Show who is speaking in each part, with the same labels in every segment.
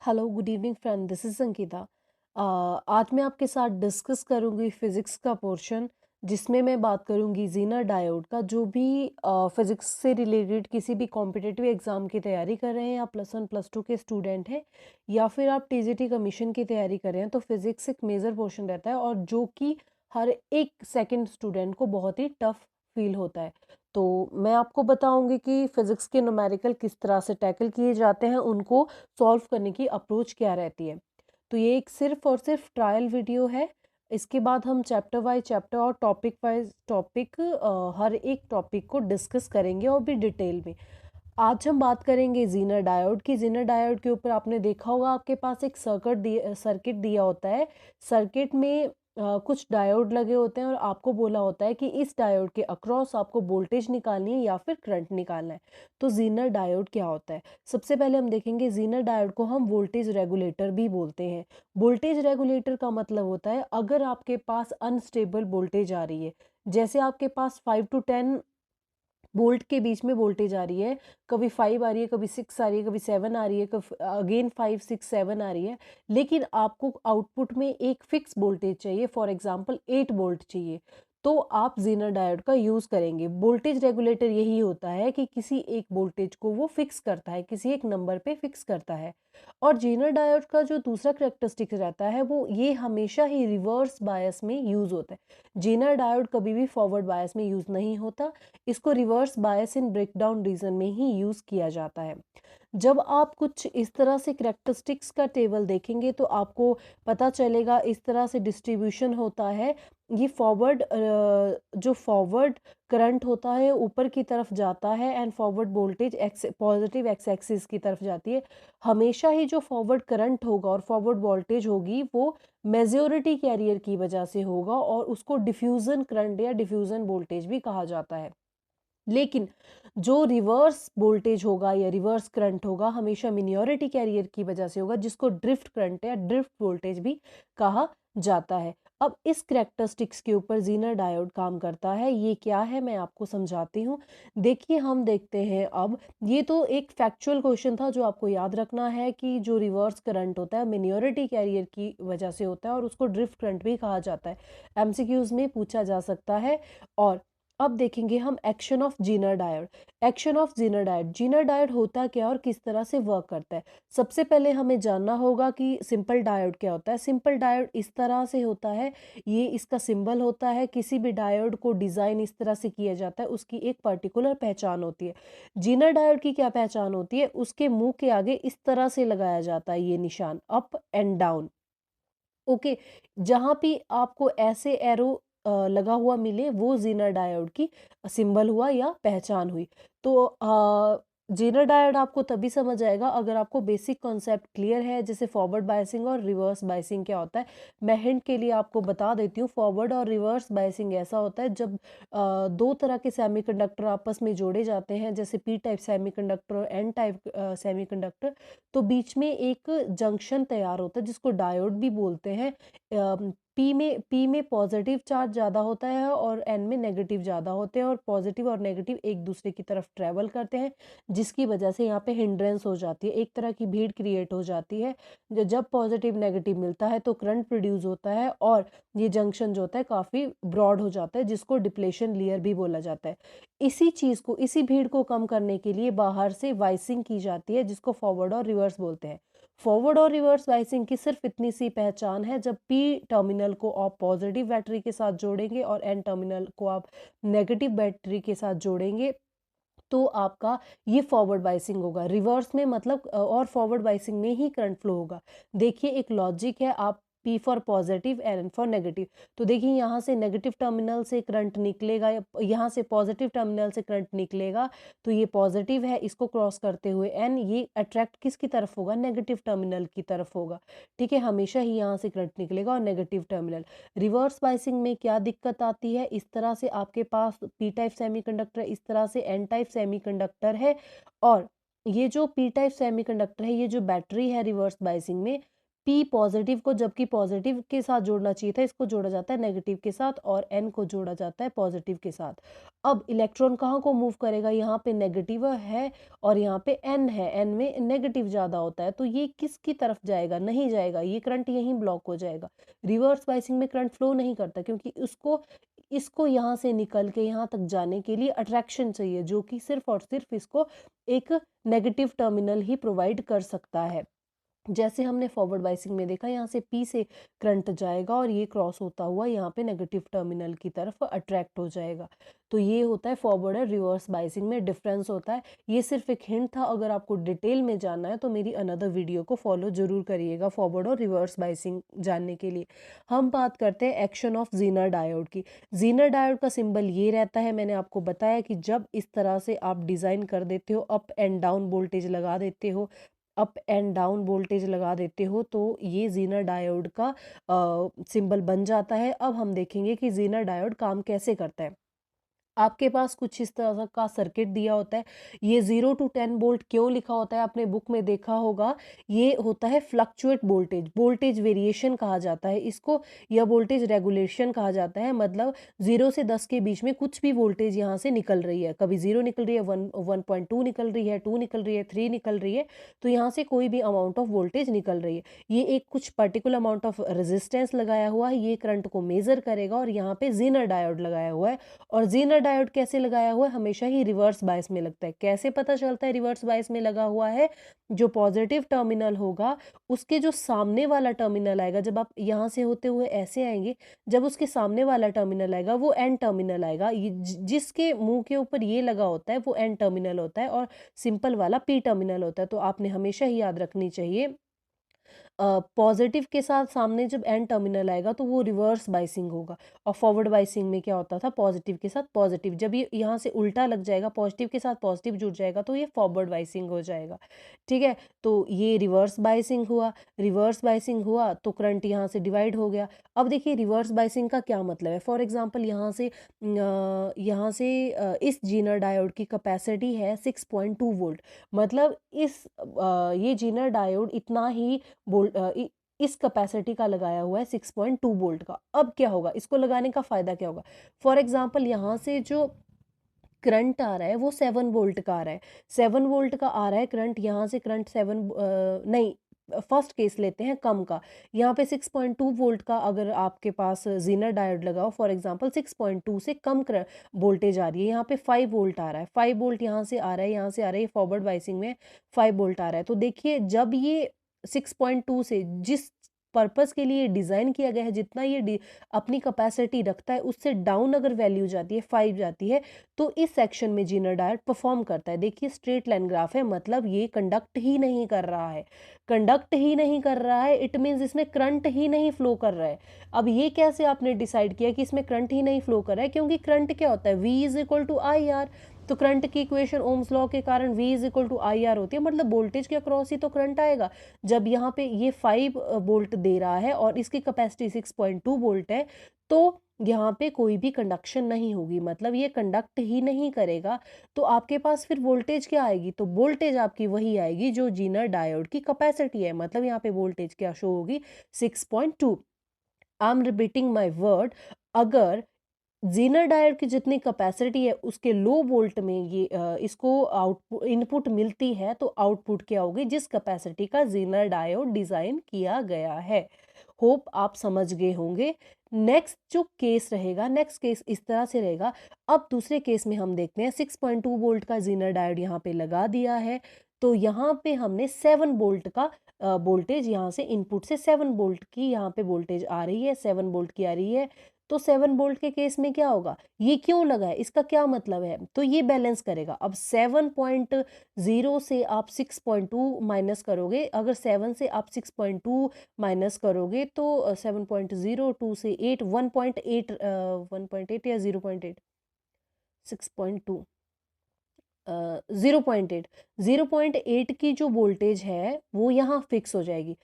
Speaker 1: Hello good evening friend, this is Ankita. आज मैं आपके साथ डिस्कस करूंगी फिज़िक्स का पोर्शन, जिसमें मैं बात करूंगी ज़ीनर डायोड का। जो भी फिज़िक्स से रिलेटेड किसी भी कॉम्पिटिटिव एग्ज़ाम की तैयारी कर रहे हैं, या प्लस वन प्लस टू के स्टूडेंट हैं, या फिर आप टीजीटी कमीशन की तैयारी कर रहे हैं, तो फिज़िक्स एक मेजर पोर्शन रहता है और जो कि हर एक सेकंड स्टूडेंट को बहुत ही टफ फील होता है। तो मैं आपको बताऊंगी कि फिज़िक्स के न्यूमेरिकल किस तरह से टैकल किए जाते हैं, उनको सॉल्व करने की अप्रोच क्या रहती है। तो ये एक सिर्फ और सिर्फ ट्रायल वीडियो है। इसके बाद हम चैप्टर वाइज चैप्टर और टॉपिक वाइज टॉपिक हर एक टॉपिक को डिस्कस करेंगे और भी डिटेल में। आज हम बात करेंगे ज़ीनर डायोड की। ज़ीनर डायोड के ऊपर आपने देखा होगा, आपके पास एक सर्किट दिया होता है। सर्किट में कुछ डायोड लगे होते हैं और आपको बोला होता है कि इस डायोड के अक्रॉस आपको वोल्टेज निकालनी है या फिर करंट निकालना है। तो ज़ीनर डायोड क्या होता है? सबसे पहले हम देखेंगे, ज़ीनर डायोड को हम वोल्टेज रेगुलेटर भी बोलते हैं। वोल्टेज रेगुलेटर का मतलब होता है, अगर आपके पास अनस्टेबल वोल्टेज आ रही है, जैसे आपके पास 5 टू 10 वोल्ट के बीच में वोल्टेज आ रही है, कभी 5 आ रही है, कभी 6 आ रही है, कभी 7 आ रही है, अगेन 5 6 7 आ रही है, लेकिन आपको आउटपुट में एक फिक्स वोल्टेज चाहिए, फॉर एग्जांपल 8 वोल्ट चाहिए, तो आप ज़ीनर डायोड का यूज़ करेंगे। वोल्टेज रेगुलेटर यही होता है कि किसी एक वोल्टेज को वो फिक्स करता है, किसी एक नंबर पे फिक्स करता है। और ज़ीनर डायोड का जो दूसरा कैरेक्टरिस्टिक रहता है, वो ये हमेशा ही रिवर्स बायस में यूज़ होता है। ज़ीनर डायोड कभी भी फॉरवर्ड बायस में यूज़ नहीं होता। इसको रिवर्स बायस इन ब्रेकडाउन रीजन में ही यूज़ किया जाता है। जब आप कुछ इस तरह से करैक्टरिस्टिक्स का टेबल देखेंगे, तो आपको पता चलेगा इस तरह से डिस्ट्रीब्यूशन होता है। ये जो फॉरवर्ड करंट होता है ऊपर की तरफ जाता है, and forward voltage positive x axis की तरफ जाती है। हमेशा ही जो फॉरवर्ड करंट होगा और फॉरवर्ड वोल्टेज होगी, वो मेजॉरिटी कैरियर की वजह से होगा और उसको डिफ्यूजन करंट या डिफ्यूजन वोल्टेज भी कहा जाता है। लेकिन जो रिवर्स वोल्टेज होगा या रिवर्स करंट होगा, हमेशा मिनॉरिटी कैरियर की वजह से होगा, जिसको ड्रिफ्ट करंट या ड्रिफ्ट वोल्टेज भी कहा जाता है। अब इस करैक्टरिस्टिक्स के ऊपर ज़ीनर डायोड काम करता है। ये क्या है, मैं आपको समझाती हूँ। देखिए, हम देखते हैं अब। ये तो एक फैक्चुअल क्वेश्चन था जो आपको याद रखना है कि जो रिवर्स करंट होता है मिनॉरिटी कैरियर की वजह से होता है और उसको ड्रिफ्ट करंट भी कहा जाता है। एमसीक्यूज में पूछा जा सकता है। और अब देखेंगे हम action of Zener diode. Action of Zener diode, Zener diode होता क्या और किस तरह से वर्क करता है। सबसे पहले हमें जानना होगा कि सिंपल डायोड क्या होता है। सिंपल डायोड इस तरह से होता है, ये इसका सिंबल होता है। किसी भी डायोड को डिज़ाइन इस तरह से किया जाता है, उसकी एक पर्टिकुलर पहचान होती है। जीनर डायोड की क्या पहचान होती है? उसके मुंह के आगे इस तरह से लगाया जाता है ये निशान, अप एंड डाउन। ओके, जहाँ भी आपको ऐसे एरो लगा हुआ मिले, वो ज़ीनर डायोड की सिंबल हुआ या पहचान हुई। तो ज़ीनर डायोड आपको तभी समझ आएगा अगर आपको बेसिक कॉन्सेप्ट क्लियर है, जैसे फॉरवर्ड बायसिंग और रिवर्स बायसिंग क्या होता है। मैं हिंट के लिए आपको बता देती हूँ। फॉरवर्ड और रिवर्स बायसिंग ऐसा होता है जब दो तरह के सेमीकंडक्टर आपस में जोड़े जाते हैं, जैसे पी टाइप सेमीकंडक्टर और एन टाइप सेमीकंडक्टर। तो बीच में एक जंक्शन तैयार होता है जिसको डायोड भी बोलते हैं। पी में पॉजिटिव चार्ज ज़्यादा होता है और एन में नेगेटिव ज़्यादा होते हैं, और पॉजिटिव और नेगेटिव एक दूसरे की तरफ ट्रेवल करते हैं, जिसकी वजह से यहाँ पे हिंड्रेंस हो जाती है, एक तरह की भीड़ क्रिएट हो जाती है। जब पॉजिटिव नेगेटिव मिलता है तो करंट प्रोड्यूस होता है, और ये जंक्शन जो होता है काफ़ी ब्रॉड हो जाता है, जिसको डिप्लेशन लेयर भी बोला जाता है। इसी चीज़ को, इसी भीड़ को कम करने के लिए बाहर से वाइसिंग की जाती है, जिसको फॉरवर्ड और रिवर्स बोलते हैं। फॉरवर्ड और रिवर्स वाइसिंग की सिर्फ इतनी सी पहचान है, जब पी टर्मिनल को आप पॉजिटिव बैटरी के साथ जोड़ेंगे और एन टर्मिनल को आप नेगेटिव बैटरी के साथ जोड़ेंगे, तो आपका ये फॉरवर्ड बाइसिंग होगा। रिवर्स में मतलब और फॉरवर्ड बाइसिंग में ही करंट फ्लो होगा। देखिए, एक लॉजिक है, आप P for positive N for negative. तो देखिए, यहाँ से नेगेटिव टर्मिनल से करंट निकलेगा या यहाँ से पॉजिटिव टर्मिनल से करंट निकलेगा, तो ये पॉजिटिव है, इसको क्रॉस करते हुए एन ये अट्रैक्ट किसकी तरफ होगा? नेगेटिव टर्मिनल की तरफ होगा। ठीक है, हमेशा ही यहाँ से करंट निकलेगा और नेगेटिव टर्मिनल। रिवर्स बाइसिंग में क्या दिक्कत आती है? इस तरह से आपके पास पी टाइप सेमीकंडक्टर, इस तरह से एन टाइप सेमीकंडक्टर है, और ये जो पी टाइप सेमीकंडक्टर है, ये जो बैटरी है रिवर्स बाइसिंग में, P पॉजिटिव को जबकि पॉजिटिव के साथ जोड़ना चाहिए था, इसको जोड़ा जाता है नेगेटिव के साथ और N को जोड़ा जाता है पॉजिटिव के साथ। अब इलेक्ट्रॉन कहाँ को मूव करेगा, यहाँ पे नेगेटिव है और यहाँ पे N है, N में नेगेटिव ज़्यादा होता है, तो ये किसकी तरफ जाएगा, नहीं जाएगा, ये करंट यहीं ब्लॉक हो जाएगा। रिवर्स बाइसिंग में करंट फ्लो नहीं करता क्योंकि इसको यहाँ से निकल के यहाँ तक जाने के लिए अट्रैक्शन चाहिए, जो कि सिर्फ और सिर्फ इसको एक नेगेटिव टर्मिनल ही प्रोवाइड कर सकता है। जैसे हमने फॉरवर्ड बाइसिंग में देखा, यहाँ से P से करंट जाएगा और ये क्रॉस होता हुआ यहाँ पे नेगेटिव टर्मिनल की तरफ अट्रैक्ट हो जाएगा। तो ये होता है फॉरवर्ड और रिवर्स बाइसिंग में डिफरेंस होता है। ये सिर्फ एक हिंट था, अगर आपको डिटेल में जानना है तो मेरी अनदर वीडियो को फॉलो जरूर करिएगा फॉरवर्ड और रिवर्स बाइसिंग जानने के लिए। हम बात करते हैं एक्शन ऑफ ज़ीनर डायोड की। ज़ीनर डायोड का सिंबल ये रहता है, मैंने आपको बताया कि जब इस तरह से आप डिज़ाइन कर देते हो, अप एंड डाउन वोल्टेज लगा देते हो, अप एंड डाउन वोल्टेज लगा देते हो, तो ये ज़ीनर डायोड का सिंबल बन जाता है। अब हम देखेंगे कि ज़ीनर डायोड काम कैसे करता है। आपके पास कुछ इस तरह का सर्किट दिया होता है। ये 0 टू 10 वोल्ट क्यों लिखा होता है, आपने बुक में देखा होगा। ये होता है फ्लक्चुएट वोल्टेज, वोल्टेज वेरिएशन कहा जाता है इसको, या वोल्टेज रेगुलेशन कहा जाता है। मतलब 0 से 10 के बीच में कुछ भी वोल्टेज यहाँ से निकल रही है, कभी 0 निकल रही है, 1.2 निकल रही है, 2 निकल रही है, 3 निकल रही है, तो यहाँ से कोई भी अमाउंट ऑफ वोल्टेज निकल रही है। ये एक कुछ पर्टिकुलर अमाउंट ऑफ रेजिस्टेंस लगाया हुआ है, ये करंट को मेजर करेगा और यहाँ पे ज़ीनर डायोड लगाया हुआ है। और ज़ीनर डायोड कैसे लगाया हुआ है, हमेशा ही रिवर्स बायस में लगता है। कैसे पता चलता है रिवर्स बायस में लगा हुआ है, जो पॉजिटिव टर्मिनल होगा उसके जो सामने वाला टर्मिनल आएगा, जब आप यहाँ से होते हुए ऐसे आएंगे, जब उसके सामने वाला टर्मिनल आएगा वो एन टर्मिनल आएगा। ये जिसके मुंह के ऊपर ये लगा होता है वो एन टर्मिनल होता है और सिंपल वाला पी टर्मिनल होता है। तो आपने हमेशा ही याद रखनी चाहिए, पॉजिटिव के साथ सामने जब एन टर्मिनल आएगा तो वो रिवर्स बाइसिंग होगा। और फॉरवर्ड बाइसिंग में क्या होता था, पॉजिटिव के साथ पॉजिटिव, जब ये यहाँ से उल्टा लग जाएगा, पॉजिटिव के साथ पॉजिटिव जुड़ जाएगा तो ये फॉरवर्ड बाइसिंग हो जाएगा। ठीक है, तो ये रिवर्स बाइसिंग हुआ। रिवर्स बाइसिंग हुआ तो करंट यहाँ से डिवाइड हो गया। अब देखिए रिवर्स बाइसिंग का क्या मतलब है। फॉर एग्जाम्पल इस जीनर डायोड की कैपेसिटी है 6.2 वोल्ट। मतलब ये जीनर डायोड इतना ही इस कैपेसिटी का लगाया हुआ है 6.2 वोल्ट का। अब क्या होगा, इसको लगाने का फायदा क्या होगा। फॉर एग्जांपल यहाँ से जो करंट आ रहा है वो 7 वोल्ट का आ रहा है, 7 वोल्ट का आ रहा है करंट, यहाँ से करंट 7 नहीं, फर्स्ट केस लेते हैं कम का। यहाँ पे 6.2 वोल्ट का अगर आपके पास जीनर डायोड लगाओ, फॉर एग्जांपल 6.2 से कम वोल्टेज आ रही है, यहाँ पे 5 वोल्ट आ रहा है, 5 वोल्ट यहाँ से आ रहा है, यहाँ से आ रहा है, फॉरवर्ड बाइसिंग में 5 वोल्ट आ रहा है। तो देखिए जब ये 6.2 से जिस पर्पस के लिए डिज़ाइन किया गया है, जितना ये अपनी कैपेसिटी रखता है उससे डाउन अगर वैल्यू जाती है, 5 जाती है, तो इस सेक्शन में जीनर डायोड परफॉर्म करता है। देखिए स्ट्रेट लाइन ग्राफ है, मतलब ये कंडक्ट ही नहीं कर रहा है, कंडक्ट ही नहीं कर रहा है, इट मीन्स इसमें करंट ही नहीं फ्लो कर रहा है। अब ये कैसे आपने डिसाइड किया कि इसमें करंट ही नहीं फ्लो कर रहा है, क्योंकि करंट क्या होता है, V is equal to I R. तो करंट की इक्वेशन ओम्स लॉ के कारण V is equal to I R होती है, मतलब वोल्टेज के अक्रॉस ही तो करंट आएगा। जब यहाँ पे ये 5 वोल्ट दे रहा है और इसकी कैपेसिटी 6.2 वोल्ट है, तो यहाँ पे कोई भी कंडक्शन नहीं होगी, मतलब ये कंडक्ट ही नहीं करेगा। तो आपके पास फिर वोल्टेज क्या आएगी, तो वोल्टेज आपकी वही आएगी जो जीनर डायोड की कैपेसिटी है, मतलब यहाँ पे वोल्टेज क्या शो होगी, 6.2। I am repeating my word, अगर जीनर डायोड की जितनी कैपेसिटी है उसके लो वोल्ट में इसको आउटपुट इनपुट मिलती है, तो आउटपुट क्या होगी, जिस कैपेसिटी का जीनर डायोड डिजाइन किया गया है। होप आप समझ गए होंगे। नेक्स्ट जो केस रहेगा, नेक्स्ट केस इस तरह से रहेगा। अब दूसरे केस में हम देखते हैं 6.2 वोल्ट का जीनर डायोड यहाँ पे लगा दिया है, तो यहाँ पे हमने 7 वोल्ट का वोल्टेज, यहाँ से इनपुट से 7 वोल्ट की यहाँ पे वोल्टेज आ रही है, 7 वोल्ट की आ रही है। तो 7 वोल्ट के केस में क्या होगा, ये क्यों लगा है, इसका क्या मतलब है, तो ये बैलेंस करेगा। अब 7.0 से आप 6.2 माइनस करोगे, अगर 7 से आप 6.2 माइनस करोगे तो 7.0 2 से 8 1.8 1.8 या 0.8 6.2 0.8 0.8 की जो वोल्टेज है वो यहाँ फिक्स हो जाएगी।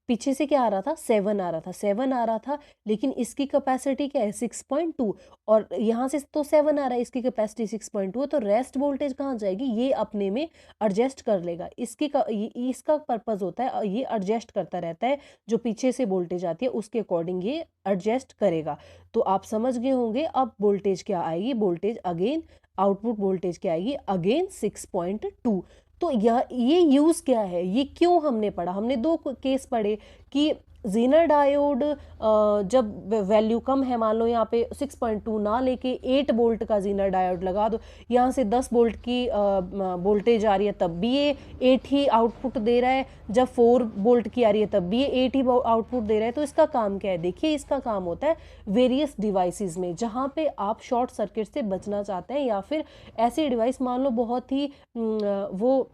Speaker 1: पीछे से क्या आ रहा था, 7 आ रहा था, 7 आ रहा था, लेकिन इसकी कैपेसिटी क्या है, 6.2, और यहाँ से तो 7 आ रहा है, इसकी कैपेसिटी 6.2 है, तो रेस्ट वोल्टेज कहाँ जाएगी, ये अपने में एडजस्ट कर लेगा। इसका पर्पस होता है, ये एडजस्ट करता रहता है, जो पीछे से वोल्टेज आती है उसके अकॉर्डिंग ये एडजस्ट करेगा। तो आप समझ गए होंगे अब वोल्टेज क्या आएगी, वोल्टेज अगेन, आउटपुट वोल्टेज क्या आएगी, अगेन 6.2। तो यह ये यूज़ क्या है, ये क्यों हमने पढ़ा, हमने दो केस पढ़े कि जीनर डायोड जब वैल्यू कम है, मान लो यहाँ पे 6.2 ना लेके 8 वोल्ट का जीनर डायोड लगा दो, यहाँ से 10 वोल्ट की वोल्टेज आ रही है तब भी ये 8 ही आउटपुट दे रहा है, जब 4 वोल्ट की आ रही है तब भी ये 8 ही आउटपुट दे रहा है। तो इसका काम क्या है, देखिए इसका काम होता है वेरियस डिवाइसेस में, जहाँ पे आप शॉर्ट सर्किट से बचना चाहते हैं, या फिर ऐसी डिवाइस मान लो बहुत ही वो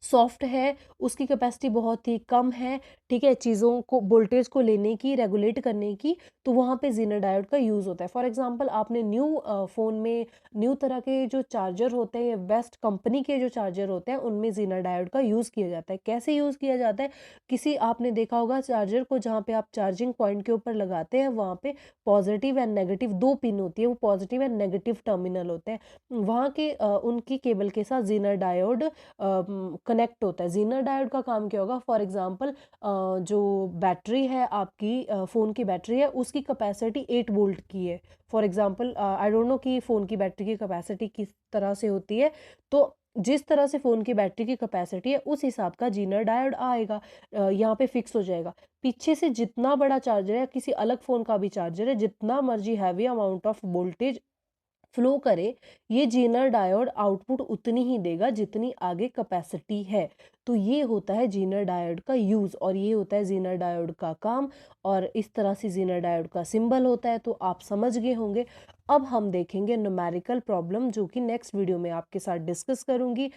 Speaker 1: सॉफ्ट है, उसकी कैपेसिटी बहुत ही कम है, ठीक है, चीज़ों को वोल्टेज को लेने की, रेगुलेट करने की, तो वहाँ पे जीनर डायोड का यूज़ होता है। फॉर एग्जांपल आपने फ़ोन में न्यू तरह के जो चार्जर होते हैं, या बेस्ट कंपनी के जो चार्जर होते हैं, उनमें जीनर डायोड का यूज़ किया जाता है। कैसे यूज़ किया जाता है, किसी आपने देखा होगा चार्जर को जहाँ पे आप चार्जिंग पॉइंट के ऊपर लगाते हैं, वहाँ पे पॉजिटिव एंड नेगेटिव 2 पिन होती है, वो पॉजिटिव एंड नेगेटिव टर्मिनल होते हैं, वहाँ के उनकी केबल के साथ जीनर डायोड कनेक्ट होता है। जीनर डायोड का काम क्या होगा, फॉर एग्जांपल जो बैटरी है आपकी, फ़ोन की बैटरी है, उसकी कैपेसिटी 8 वोल्ट की है। For example I don't know कि फ़ोन की बैटरी की कैपेसिटी किस तरह से होती है, तो जिस तरह से फ़ोन की बैटरी की कैपेसिटी है उस हिसाब का जीनर डायोड आएगा, यहाँ पे फिक्स हो जाएगा। पीछे से जितना बड़ा चार्जर है, किसी अलग फ़ोन का भी चार्जर है, जितना मर्जी heavy amount of voltage flow करे, ये जीनर डायोड आउटपुट उतनी ही देगा जितनी आगे कैपेसिटी है। तो ये होता है जीनर डायोड का यूज़, और ये होता है जीनर डायोड का काम, और इस तरह से जीनर डायोड का सिंबल होता है। तो आप समझ गए होंगे। अब हम देखेंगे न्यूमेरिकल प्रॉब्लम, जो कि नेक्स्ट वीडियो में आपके साथ डिस्कस करूंगी।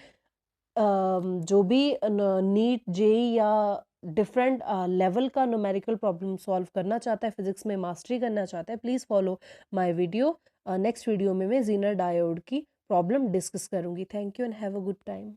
Speaker 1: जो भी नीट जेई या डिफरेंट लेवल का न्यूमेरिकल प्रॉब्लम सॉल्व करना चाहता है, फिजिक्स में मास्टरी करना चाहता है, please follow my video. Next video में मैं जीनर डायोड की प्रॉब्लम डिस्कस करूंगी। Thank you and have a good time.